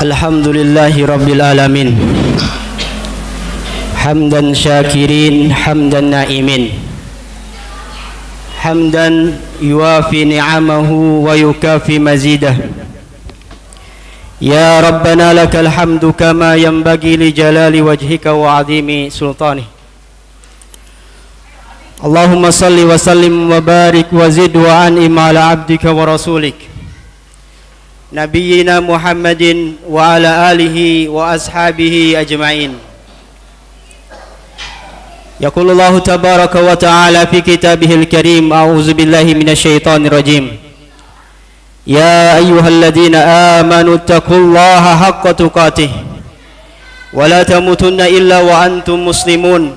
Alhamdulillahi Rabbil Alamin. Hamdan syakirin, hamdan na'imin, hamdan yuafi ni'amahu wa yukafi mazidah. Ya Rabbana lakal hamdu kama yanbaghi li jalali wajhika wa azimi sultanih. Allahumma salli wa sallim wa barik wa zid wa an'im ala abdika wa rasulik Nabiyyina Muhammadin wa ala alihi wa ashabihi ajma'in. Yaqulullahu tabaraka wa ta'ala fi kitabihil karim, a'udzu billahi minasy syaithanir rajim. Ya ayyuhalladzina amanu taqullaha haqqa tuqatih wa la tamutunna illa wa antum muslimun.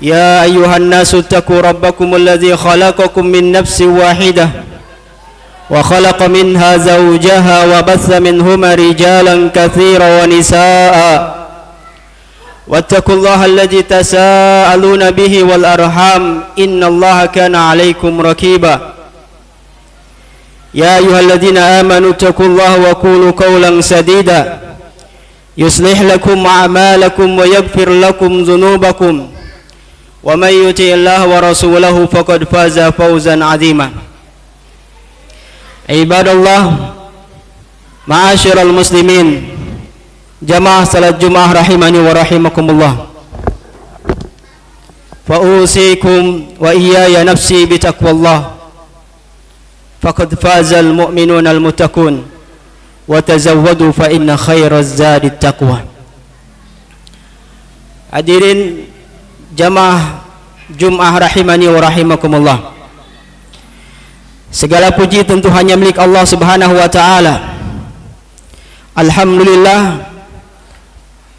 Ya ayyuhan nasu taqu rabbakumul ladzi khalaqakum min nafsin wahidah wa khalaqa minha zawjaha wa batha minhuma rijalan katsiran wa nisaa'a wattaqullaha alladzi tasaaluna bihi wal arham innallaha kana 'alaikum raqiba. Ya ayyuhalladzina amanu taqullaha wa qulu qawlan sadida yuslih lakum a'malakum wa yaghfir lakum dhunubakum wa may yuti'illaha wa rasulahu faqad faza fawzan 'azima. Ibadallah, ma'asyiral muslimin, jamaah salat Jumat rahimani wa rahimakumullah. Fa usikum wa iyaya nafsi bi taqwallah. Faqad fazal mu'minuna al-muttaqun wa tazawwadu fa inna khairaz zadi taqwa. Hadirin jamaah Jumat rahimani wa rahimakumullah. Segala puji tentu hanya milik Allah Subhanahu wa ta'ala. Alhamdulillah,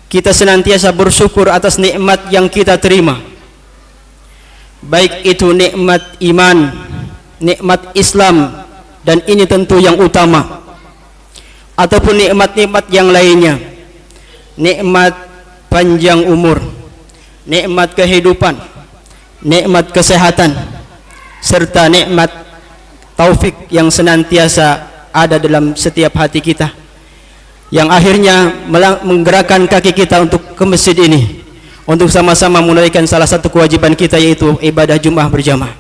kita senantiasa bersyukur atas nikmat yang kita terima, baik itu nikmat iman, nikmat Islam, dan ini tentu yang utama, ataupun nikmat-nikmat yang lainnya, nikmat panjang umur, nikmat kehidupan, nikmat kesehatan, serta nikmat taufik yang senantiasa ada dalam setiap hati kita, yang akhirnya menggerakkan kaki kita untuk ke masjid ini untuk sama-sama menunaikan salah satu kewajiban kita, yaitu ibadah Jumat berjamaah.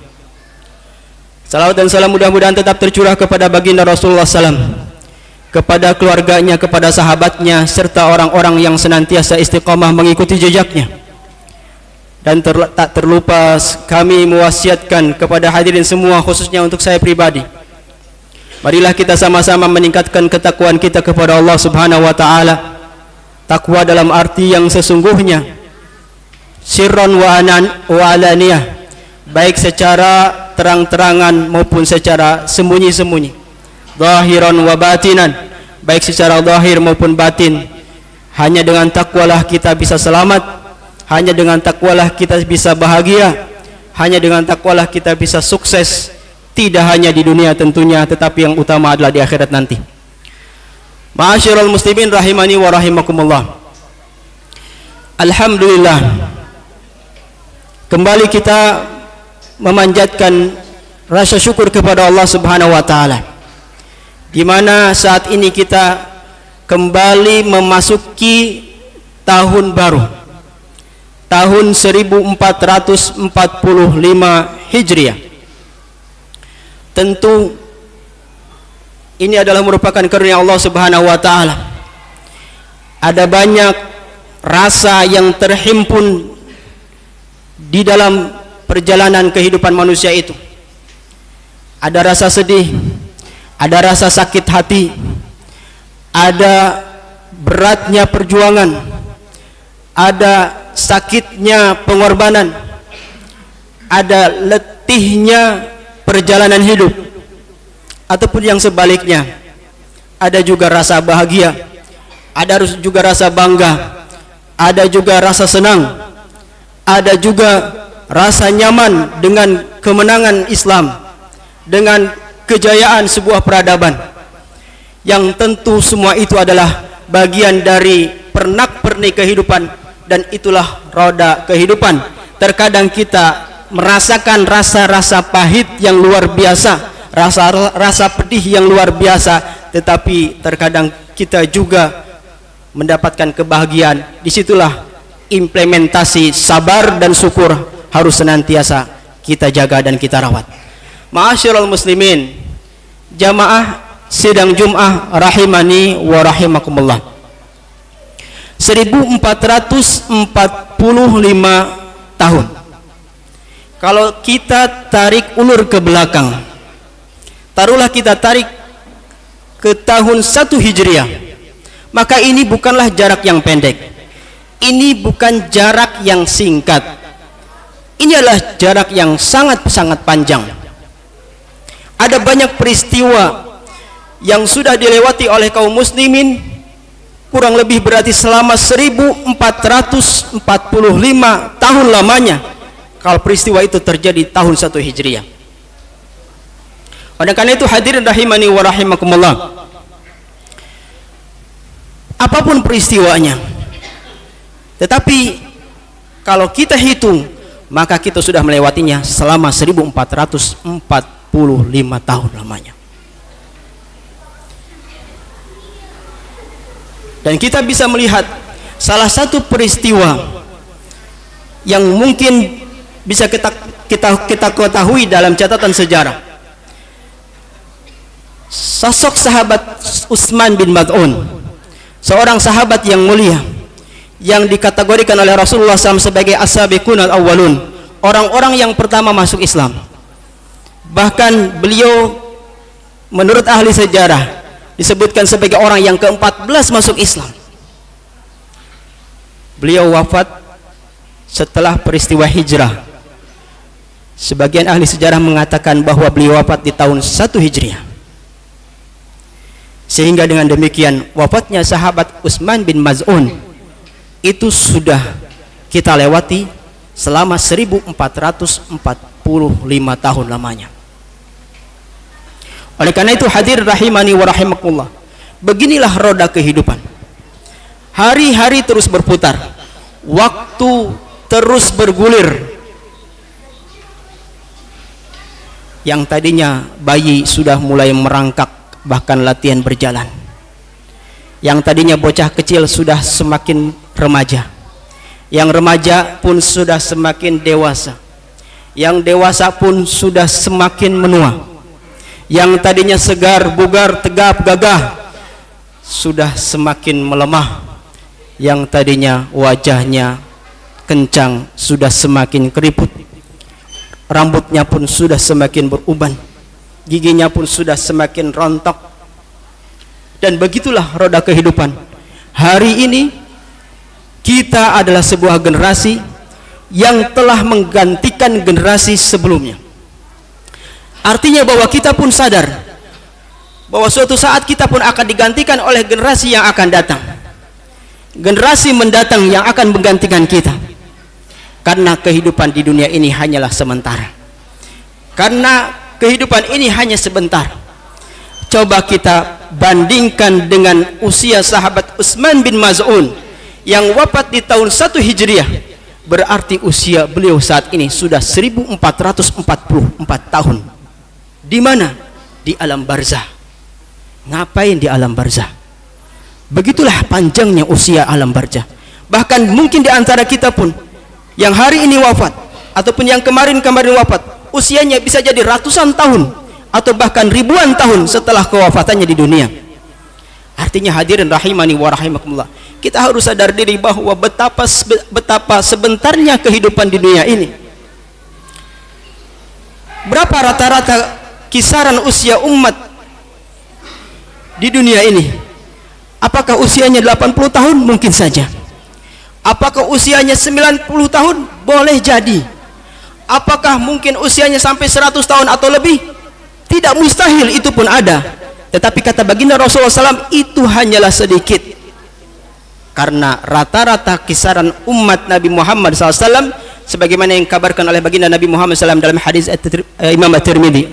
Salawat dan salam mudah-mudahan tetap tercurah kepada baginda Rasulullah SAW, kepada keluarganya, kepada sahabatnya, serta orang-orang yang senantiasa istiqamah mengikuti jejaknya. Dan tak terlupa kami mewasiatkan kepada hadirin semua, khususnya untuk saya pribadi, marilah kita sama-sama meningkatkan ketakwaan kita kepada Allah Subhanahu wa ta'ala. Takwa dalam arti yang sesungguhnya, sirran wa alaniyah, baik secara terang-terangan maupun secara sembunyi-sembunyi, zahiran wa batinan, baik secara zahir maupun batin. Hanya dengan takwalah kita bisa selamat, hanya dengan takwalah kita bisa bahagia, hanya dengan takwalah kita bisa sukses, tidak hanya di dunia tentunya, tetapi yang utama adalah di akhirat nanti. Ma'asyiral muslimin rahimani wa rahimakumullah. Alhamdulillah, kembali kita memanjatkan rasa syukur kepada Allah Subhanahu wa ta'ala, di mana saat ini kita kembali memasuki tahun baru, tahun 1445 Hijriah. Tentu ini adalah merupakan karunia Allah Subhanahu wa ta'ala. Ada banyak rasa yang terhimpun di dalam perjalanan kehidupan manusia itu. Ada rasa sedih, ada rasa sakit hati, ada beratnya perjuangan, ada sakitnya pengorbanan, ada letihnya perjalanan hidup, ataupun yang sebaliknya, ada juga rasa bahagia, ada juga rasa bangga, ada juga rasa senang, ada juga rasa nyaman dengan kemenangan Islam, dengan kejayaan sebuah peradaban, yang tentu semua itu adalah bagian dari pernak-pernik kehidupan. Dan itulah roda kehidupan. Terkadang kita merasakan rasa-rasa pahit yang luar biasa, rasa pedih yang luar biasa, tetapi terkadang kita juga mendapatkan kebahagiaan. Disitulah implementasi sabar dan syukur harus senantiasa kita jaga dan kita rawat. Ma'asyiral muslimin, jamaah sidang Jum'ah rahimani wa rahimakumullah. 1445 tahun. Kalau kita tarik ulur ke belakang, taruhlah kita tarik ke tahun 1 Hijriah, maka ini bukanlah jarak yang pendek, ini bukan jarak yang singkat, ini adalah jarak yang sangat-sangat panjang. Ada banyak peristiwa yang sudah dilewati oleh kaum muslimin, kurang lebih berarti selama 1445 tahun lamanya kalau peristiwa itu terjadi tahun 1 Hijriah. Oleh karena itu hadirin rahimani wa rahimakumullah, apapun peristiwanya, tetapi kalau kita hitung maka kita sudah melewatinya selama 1445 tahun lamanya. Dan kita bisa melihat salah satu peristiwa yang mungkin bisa kita ketahui dalam catatan sejarah. Sosok sahabat Utsman bin Maz'un, seorang sahabat yang mulia yang dikategorikan oleh Rasulullah SAW sebagai as-sabiqun al-awwalun, orang-orang yang pertama masuk Islam. Bahkan beliau menurut ahli sejarah disebutkan sebagai orang yang ke-14 masuk Islam. Beliau wafat setelah peristiwa hijrah. Sebagian ahli sejarah mengatakan bahwa beliau wafat di tahun 1 Hijriah. Sehingga dengan demikian wafatnya sahabat Utsman bin Maz'un itu sudah kita lewati selama 1445 tahun lamanya. Oleh karena itu hadir rahimani wa rahimakumullah, beginilah roda kehidupan. Hari-hari terus berputar, waktu terus bergulir. Yang tadinya bayi sudah mulai merangkak, bahkan latihan berjalan. Yang tadinya bocah kecil sudah semakin remaja. Yang remaja pun sudah semakin dewasa. Yang dewasa pun sudah semakin menua. Yang tadinya segar, bugar, tegap, gagah sudah semakin melemah. Yang tadinya wajahnya kencang sudah semakin keriput. Rambutnya pun sudah semakin beruban. Giginya pun sudah semakin rontok. Dan begitulah roda kehidupan. Hari ini kita adalah sebuah generasi yang telah menggantikan generasi sebelumnya. Artinya bahwa kita pun sadar bahwa suatu saat kita pun akan digantikan oleh generasi yang akan datang. Generasi mendatang yang akan menggantikan kita. Karena kehidupan di dunia ini hanyalah sementara. Karena kehidupan ini hanya sebentar. Coba kita bandingkan dengan usia sahabat Utsman bin Maz'un yang wafat di tahun 1 Hijriah. Berarti usia beliau saat ini sudah 1444 tahun. Di mana? Di alam barzah. Ngapain di alam barzah? Begitulah panjangnya usia alam barzah. Bahkan mungkin di antara kita pun yang hari ini wafat ataupun yang kemarin-kemarin wafat, usianya bisa jadi ratusan tahun atau bahkan ribuan tahun setelah kewafatannya di dunia. Artinya hadirin rahimani wa rahimakumullah, kita harus sadar diri bahwa betapa sebentarnya kehidupan di dunia ini. Berapa rata-rata kisaran usia umat di dunia ini? Apakah usianya 80 tahun? Mungkin saja. Apakah usianya 90 tahun? Boleh jadi. Apakah mungkin usianya sampai 100 tahun atau lebih? Tidak mustahil, itu pun ada. Tetapi kata baginda Rasulullah SAW, itu hanyalah sedikit. Karena rata-rata kisaran umat Nabi Muhammad SAW, sebagaimana yang dikabarkan oleh baginda Nabi Muhammad SAW dalam hadis Imam At-Tirmidzi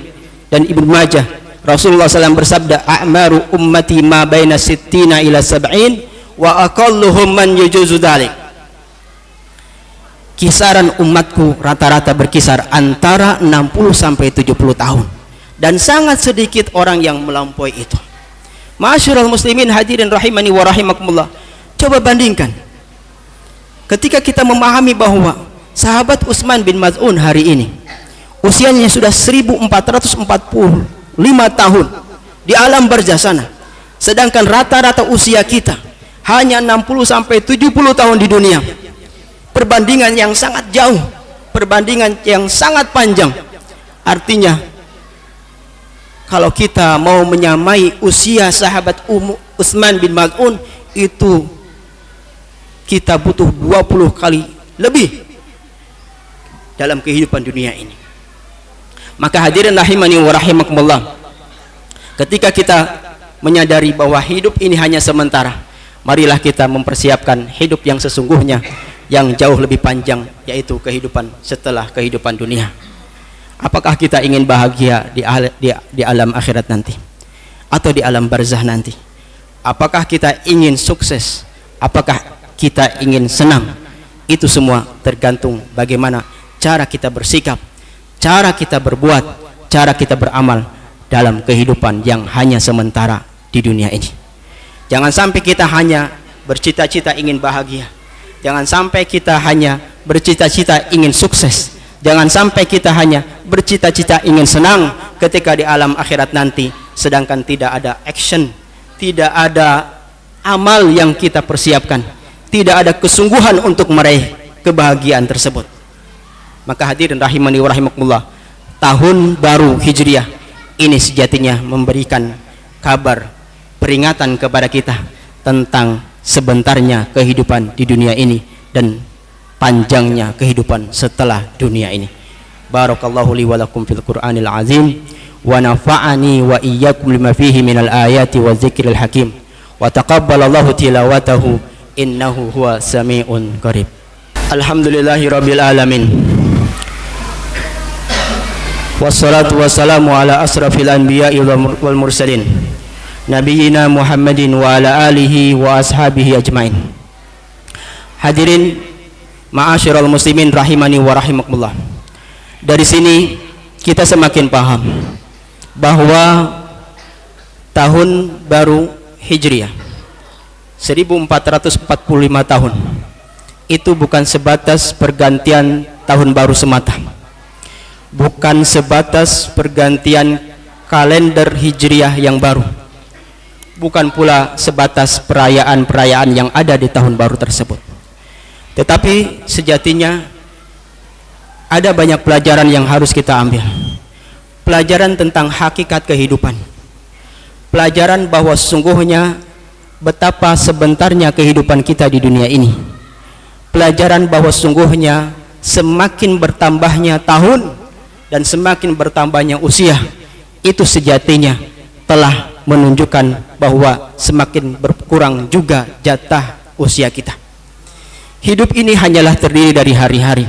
dan Ibnu Majah, Rasulullah SAW bersabda, a'maru ummati ma baina sittina ila sab'in wa aqalluhum man yujuzu dzalik. Kisaran umatku rata-rata berkisar antara 60 sampai 70 tahun dan sangat sedikit orang yang melampaui itu. Ma'asyiral muslimin hadirin rahimani wa rahimakumullah. Coba bandingkan. Ketika kita memahami bahwa sahabat Utsman bin Maz'un hari ini usianya sudah 1445 tahun di alam barzah sana, sedangkan rata-rata usia kita hanya 60 sampai 70 tahun di dunia. Perbandingan yang sangat jauh, perbandingan yang sangat panjang. Artinya kalau kita mau menyamai usia sahabat Utsman bin Maz'un, itu kita butuh 20 kali lebih dalam kehidupan dunia ini. Maka hadirin rahimani wa rahimakumullah, ketika kita menyadari bahwa hidup ini hanya sementara, marilah kita mempersiapkan hidup yang sesungguhnya, yang jauh lebih panjang, yaitu kehidupan setelah kehidupan dunia. Apakah kita ingin bahagia di alam akhirat nanti, atau di alam barzah nanti? Apakah kita ingin sukses? Apakah kita ingin senang? Itu semua tergantung bagaimana cara kita bersikap, cara kita berbuat, cara kita beramal dalam kehidupan yang hanya sementara di dunia ini. Jangan sampai kita hanya bercita-cita ingin bahagia, jangan sampai kita hanya bercita-cita ingin sukses, jangan sampai kita hanya bercita-cita ingin senang ketika di alam akhirat nanti, sedangkan tidak ada action, tidak ada amal yang kita persiapkan, tidak ada kesungguhan untuk meraih kebahagiaan tersebut. Maka hadirin rahimani wa rahimakumullah, tahun baru Hijriah ini sejatinya memberikan kabar, peringatan kepada kita tentang sebentarnya kehidupan di dunia ini dan panjangnya kehidupan setelah dunia ini. Barakallahu li wa lakum fil Qur'anil azim wa nafa'ani wa iyyakum lima fihi minal ayati wa dzikril hakim wa taqabbalallahu tilawatahu innahu huwa sami'un qarib. Alhamdulillahi rabbil alamin, wassalatu wassalamu ala asrafil anbiya'i wal mursalin nabiyina Muhammadin wa ala alihi wa ashabihi ajmain. Hadirin ma'asyiral muslimin rahimani wa rahimakumullah, dari sini kita semakin paham bahwa tahun baru Hijriah 1445 tahun itu bukan sebatas pergantian tahun baru semata, bukan sebatas pergantian kalender Hijriah yang baru, bukan pula sebatas perayaan-perayaan yang ada di tahun baru tersebut. Tetapi sejatinya ada banyak pelajaran yang harus kita ambil. Pelajaran tentang hakikat kehidupan, pelajaran bahwa sesungguhnya betapa sebentarnya kehidupan kita di dunia ini, pelajaran bahwa sesungguhnya semakin bertambahnya tahun dan semakin bertambahnya usia, itu sejatinya telah menunjukkan bahwa semakin berkurang juga jatah usia kita. Hidup ini hanyalah terdiri dari hari-hari,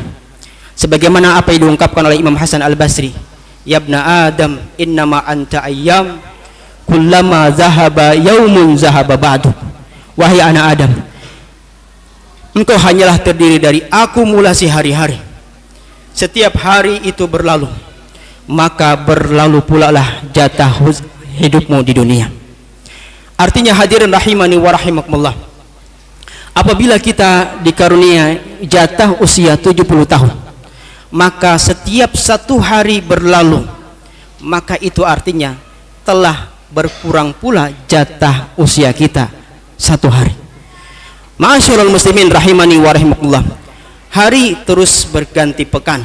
sebagaimana apa yang diungkapkan oleh Imam Hasan Al-Basri, "Yabna Adam, innama anta ayyam, kullama zahaba yaumun zahaba ba'du." Wahai anak Adam, engkau hanyalah terdiri dari akumulasi hari-hari. Setiap hari itu berlalu, maka berlalu pula lah jatah hidupmu di dunia. Artinya hadirin rahimani wa rahimakumullah, apabila kita dikarunia jatah usia 70 tahun, maka setiap satu hari berlalu, maka itu artinya telah berkurang pula jatah usia kita satu hari. Ma'asyiral muslimin rahimani wa rahimakumullah, hari terus berganti pekan,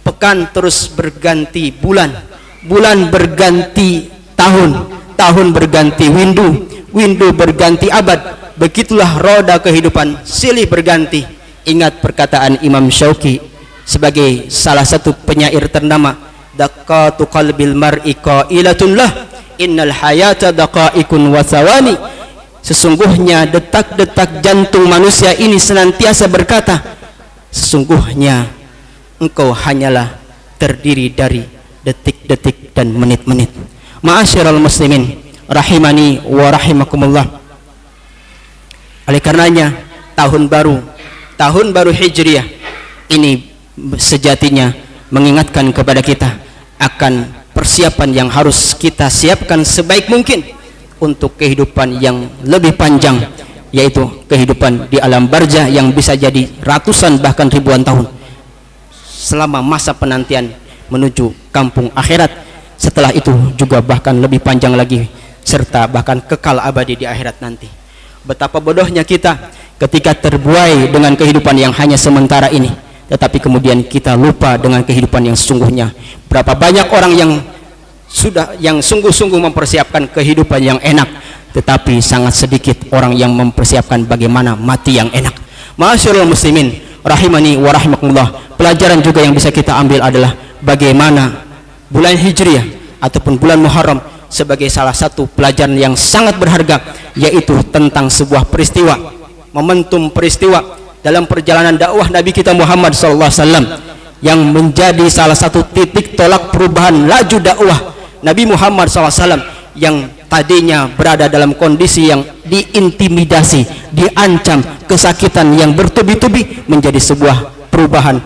pekan terus berganti bulan, bulan berganti tahun, tahun berganti windu, windu berganti abad. Begitulah roda kehidupan silih berganti. Ingat perkataan Imam Syauqi sebagai salah satu penyair ternama, "Daqatu qalbil mar'i qailatun lah, innal hayata daqaikun wa thawani." Sesungguhnya detak-detak jantung manusia ini senantiasa berkata, sesungguhnya engkau hanyalah terdiri dari detik-detik dan menit-menit. Ma'asyiral muslimin rahimani wa rahimakumullah, oleh karenanya tahun baru Hijriah ini sejatinya mengingatkan kepada kita akan persiapan yang harus kita siapkan sebaik mungkin untuk kehidupan yang lebih panjang, yaitu kehidupan di alam barzah yang bisa jadi ratusan bahkan ribuan tahun selama masa penantian menuju kampung akhirat. Setelah itu juga bahkan lebih panjang lagi, serta bahkan kekal abadi di akhirat nanti. Betapa bodohnya kita ketika terbuai dengan kehidupan yang hanya sementara ini, tetapi kemudian kita lupa dengan kehidupan yang sesungguhnya. Berapa banyak orang yang sungguh-sungguh mempersiapkan kehidupan yang enak, tetapi sangat sedikit orang yang mempersiapkan bagaimana mati yang enak. Ma'asyiral muslimin rahimani wa rahimakumullah, pelajaran juga yang bisa kita ambil adalah bagaimana bulan Hijriah ataupun bulan Muharram sebagai salah satu pelajaran yang sangat berharga, yaitu tentang sebuah peristiwa, momentum peristiwa dalam perjalanan dakwah Nabi kita Muhammad SAW yang menjadi salah satu titik tolak perubahan laju dakwah Nabi Muhammad SAW yang tadinya berada dalam kondisi yang diintimidasi, diancam, kesakitan yang bertubi-tubi, menjadi sebuah perubahan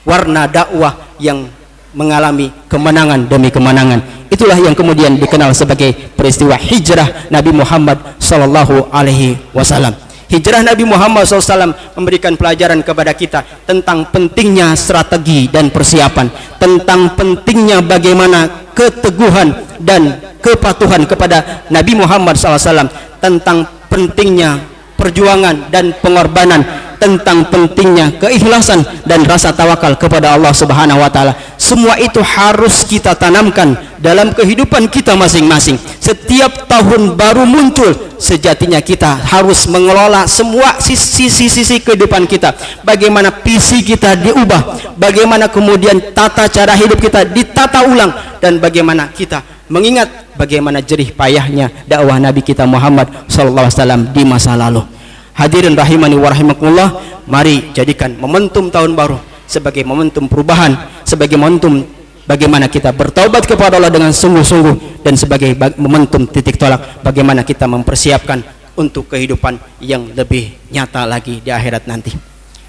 warna dakwah yang mengalami kemenangan demi kemenangan. Itulah yang kemudian dikenal sebagai peristiwa hijrah Nabi Muhammad SAW. Hijrah Nabi Muhammad SAW memberikan pelajaran kepada kita tentang pentingnya strategi dan persiapan, tentang pentingnya bagaimana keteguhan dan kepatuhan kepada Nabi Muhammad SAW, tentang pentingnya perjuangan dan pengorbanan, tentang pentingnya keikhlasan dan rasa tawakal kepada Allah Subhanahu wa taala. Semua itu harus kita tanamkan dalam kehidupan kita masing-masing. Setiap tahun baru muncul, sejatinya kita harus mengelola semua sisi-sisi kehidupan kita. Bagaimana visi kita diubah, bagaimana kemudian tata cara hidup kita ditata ulang, dan bagaimana kita mengingat bagaimana jerih payahnya dakwah Nabi kita Muhammad SAW di masa lalu. Hadirin rahimani wa rahimakumullah, mari jadikan momentum tahun baru sebagai momentum perubahan, sebagai momentum bagaimana kita bertaubat kepada Allah dengan sungguh-sungguh, dan sebagai momentum titik tolak bagaimana kita mempersiapkan untuk kehidupan yang lebih nyata lagi di akhirat nanti.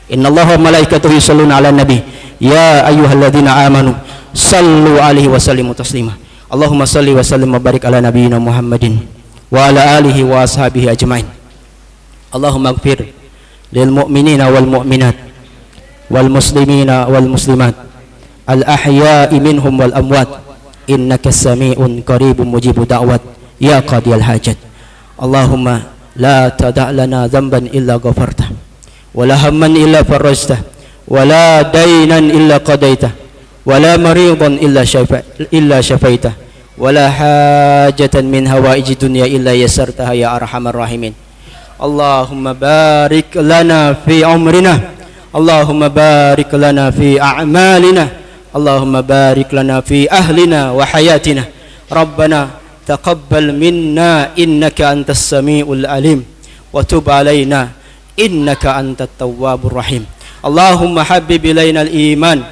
Innallaha wa malaikatahu yusholluna 'alan nabi ya ayyuhalladzina amanu sallu 'alaihi wa sallimu taslima. Allahumma salli wa sallim wa barik ala nabiyyina Muhammadin wa ala alihi wa ashabihi ajmain. Allahumma ighfir lil mu'minina wal mu'minat wal muslimina wal muslimat al ahya'i minhum wal amwat innaka sami'un qaribun mujibud da'wat ya qadiyal hajat. Allahumma la tada' lana dhanban illa ghafartah wa la hamman illa farajtah wa la daynan illa qadaitah wa la maridan illa syafaitah wa la hajatan min hawaiji dunya illa yasartaha ya arhamar rahimin. Allahumma barik lana fi umrina, Allahumma barik lana fi a'malina, Allahumma barik lana fi ahlina wa hayatina. Rabbana taqabbal minna innaka antas samiul alim wa tub alaina innaka antat tawwabur rahim. Allahumma habbib ilaina al-iman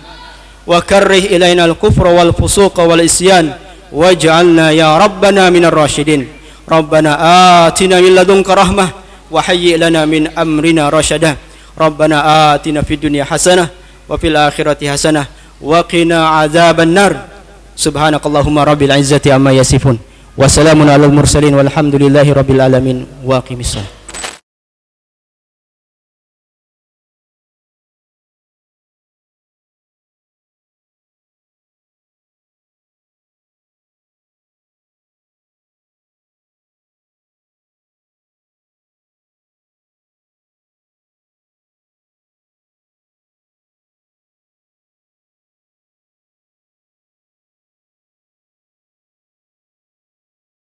wa karrih ilaina al-kufra wal fusuqa wal isyan waj'alna ya rabbana minar rasyidin. Rabbana atina min ladunka rahmah wa hayyi' lana min amrina rasyada. Rabbana atina fid dunya hasanah wa fil akhirati hasanah wa qina adzaban nar. Subhanakallahumma rabbil izzati amma yasifun wa salamun alal mursalin walhamdulillahi rabbil alamin wa aqimissalam.